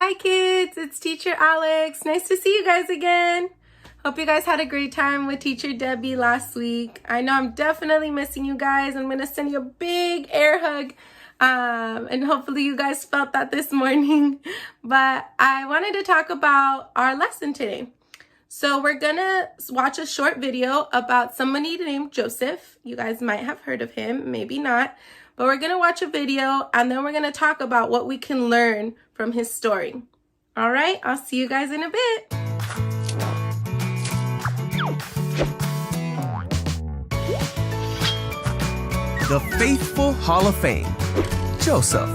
Hi kids, it's Teacher Alex. Nice to see you guys again. Hope you guys had a great time with Teacher Debbie last week. I know I'm definitely missing you guys. I'm gonna send you a big air hug. And hopefully you guys felt that this morning. But I wanted to talk about our lesson today. So we're gonna watch a short video about somebody named Joseph. You guys might have heard of him, maybe not. But we're gonna watch a video and then we're gonna talk about what we can learn from his story. All right, I'll see you guys in a bit. The Faithful Hall of Fame, Joseph.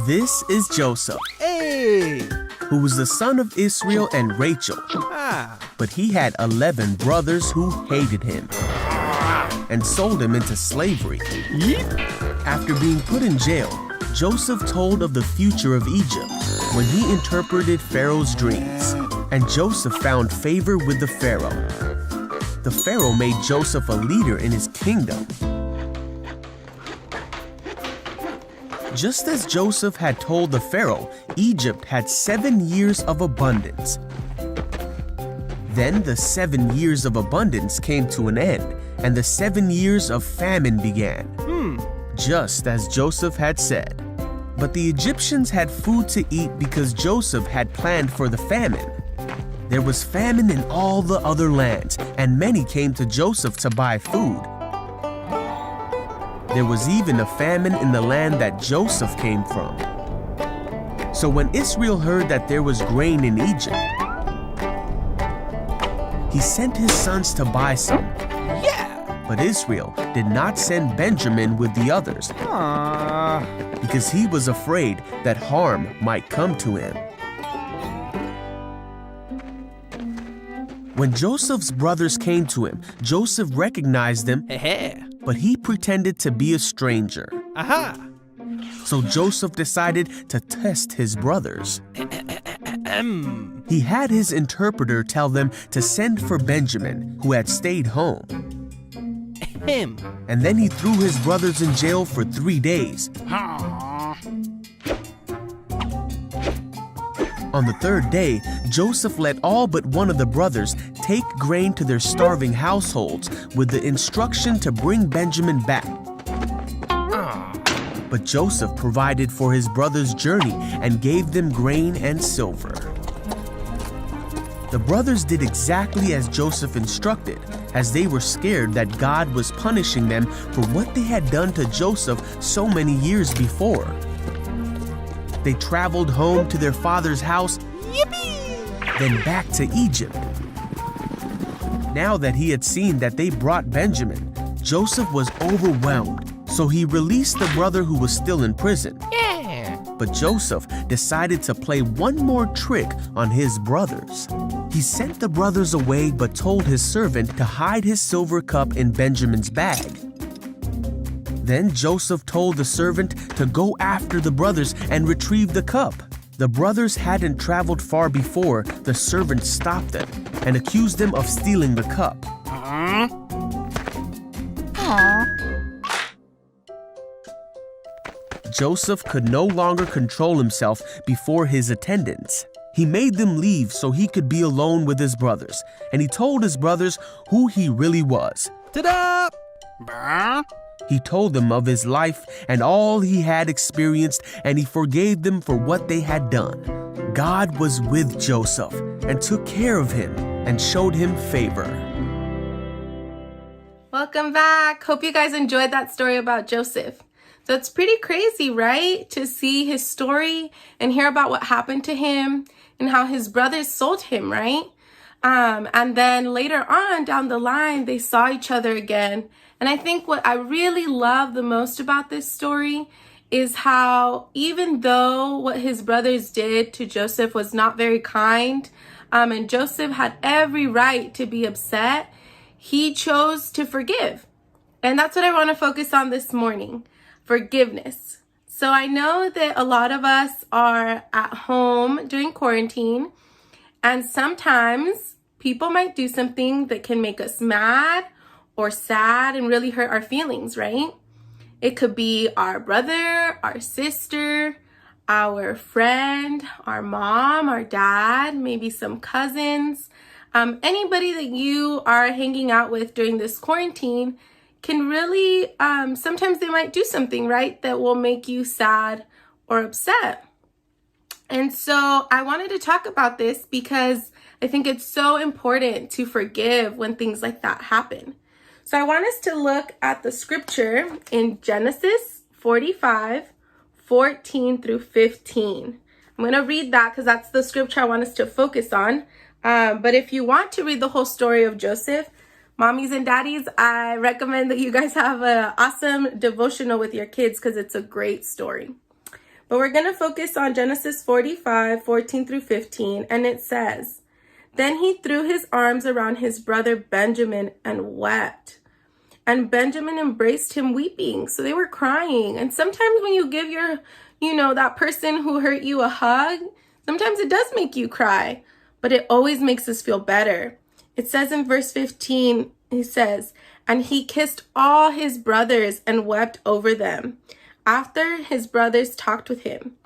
This is Joseph. Hey! Who was the son of Israel and Rachel. But he had 11 brothers who hated him and sold him into slavery. After being put in jail, Joseph told of the future of Egypt when he interpreted Pharaoh's dreams, and Joseph found favor with the Pharaoh. The Pharaoh made Joseph a leader in his kingdom. Just as Joseph had told the Pharaoh, Egypt had 7 years of abundance. Then the 7 years of abundance came to an end, and the 7 years of famine began, just as Joseph had said. But the Egyptians had food to eat because Joseph had planned for the famine. There was famine in all the other lands, and many came to Joseph to buy food. There was even a famine in the land that Joseph came from. So when Israel heard that there was grain in Egypt, he sent his sons to buy some. But Israel did not send Benjamin with the others because he was afraid that harm might come to him. When Joseph's brothers came to him, Joseph recognized them, but he pretended to be a stranger. So Joseph decided to test his brothers. He had his interpreter tell them to send for Benjamin, who had stayed home. And then he threw his brothers in jail for 3 days. On the 3rd day, Joseph let all but one of the brothers take grain to their starving households with the instruction to bring Benjamin back. But Joseph provided for his brothers' journey and gave them grain and silver. The brothers did exactly as Joseph instructed, as they were scared that God was punishing them for what they had done to Joseph so many years before. They traveled home to their father's house, then back to Egypt. Now that he had seen that they brought Benjamin, Joseph was overwhelmed, so he released the brother who was still in prison. But Joseph decided to play one more trick on his brothers. He sent the brothers away but told his servant to hide his silver cup in Benjamin's bag. Then Joseph told the servant to go after the brothers and retrieve the cup. The brothers hadn't traveled far before the servant stopped them and accused them of stealing the cup. Joseph could no longer control himself before his attendants. He made them leave so he could be alone with his brothers, and he told his brothers who he really was. Ta-da! He told them of his life and all he had experienced, and he forgave them for what they had done. God was with Joseph and took care of him and showed him favor. Welcome back. Hope you guys enjoyed that story about Joseph. So it's pretty crazy, right? To see his story and hear about what happened to him and how his brothers sold him, right? And then later on down the line, they saw each other again. And I think what I really love the most about this story is how even though what his brothers did to Joseph was not very kind, and Joseph had every right to be upset, he chose to forgive. And that's what I want to focus on this morning. Forgiveness. So I know that a lot of us are at home during quarantine, and sometimes people might do something that can make us mad or sad and really hurt our feelings, right? It could be our brother, our sister, our friend, our mom, our dad, maybe some cousins. Anybody that you are hanging out with during this quarantine can really, sometimes they might do something, right, that will make you sad or upset. And so I wanted to talk about this because I think it's so important to forgive when things like that happen. So I want us to look at the scripture in Genesis 45, 14 through 15. I'm going to read that because that's the scripture I want us to focus on. But if you want to read the whole story of Joseph, mommies and daddies, I recommend that you guys have an awesome devotional with your kids because it's a great story. But we're going to focus on Genesis 45, 14 through 15. And it says, "Then he threw his arms around his brother Benjamin and wept. And Benjamin embraced him weeping." So they were crying. And sometimes when you give that person who hurt you a hug, sometimes it does make you cry, but it always makes us feel better. It says in verse 15, he says, "And he kissed all his brothers and wept over them after his brothers talked with him."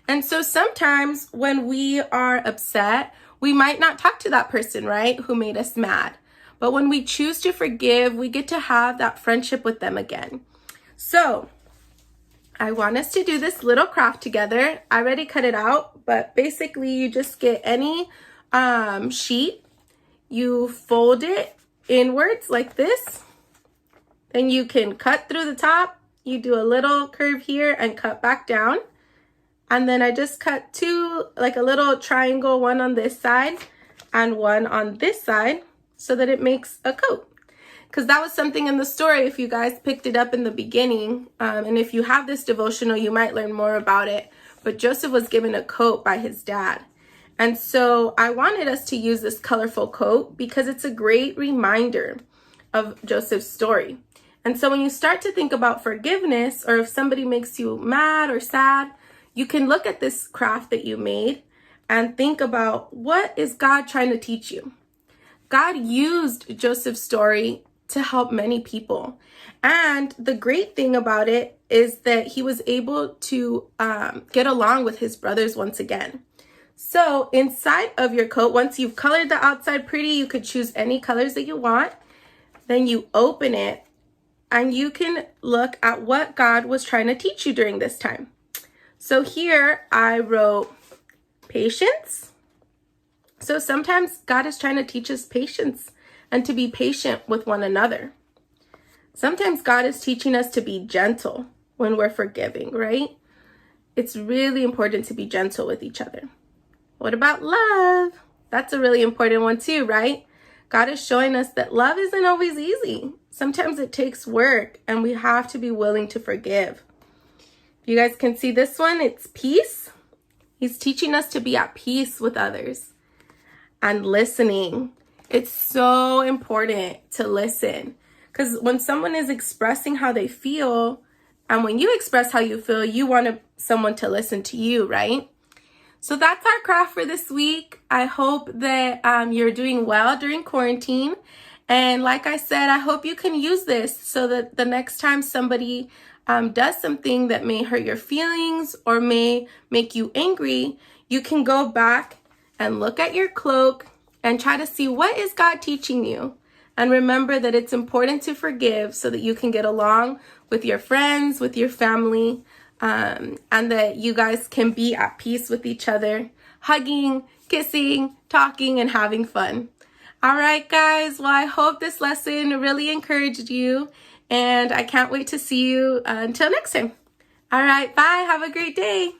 And so sometimes when we are upset, we might not talk to that person, right, who made us mad. But when we choose to forgive, we get to have that friendship with them again. So I want us to do this little craft together. I already cut it out, but basically you just get any sheet, you fold it inwards like this. Then you can cut through the top. You do a little curve here and cut back down. And then I just cut two, like a little triangle, one on this side and one on this side so that it makes a coat. Because that was something in the story, if you guys picked it up in the beginning. And if you have this devotional, you might learn more about it. But Joseph was given a coat by his dad. And so I wanted us to use this colorful coat because it's a great reminder of Joseph's story. And so when you start to think about forgiveness, or if somebody makes you mad or sad, you can look at this craft that you made and think about, what is God trying to teach you? God used Joseph's story to help many people. And the great thing about it is that he was able to get along with his brothers once again. So inside of your coat, once you've colored the outside pretty, you could choose any colors that you want. Then you open it and you can look at what God was trying to teach you during this time. So here I wrote patience. So sometimes God is trying to teach us patience and to be patient with one another. Sometimes God is teaching us to be gentle when we're forgiving, right? It's really important to be gentle with each other. What about love? That's a really important one too, right? God is showing us that love isn't always easy. Sometimes it takes work and we have to be willing to forgive. You guys can see this one, it's peace. He's teaching us to be at peace with others. And listening. It's so important to listen. Because when someone is expressing how they feel, and when you express how you feel, you want someone to listen to you, right? So that's our craft for this week. I hope that you're doing well during quarantine. And like I said, I hope you can use this so that the next time somebody does something that may hurt your feelings or may make you angry, you can go back and look at your cloak and try to see, what is God teaching you? And remember that it's important to forgive so that you can get along with your friends, with your family, and that you guys can be at peace with each other, hugging, kissing, talking, and having fun. All right, guys. Well, I hope this lesson really encouraged you, and I can't wait to see you until next time. All right, bye. Have a great day.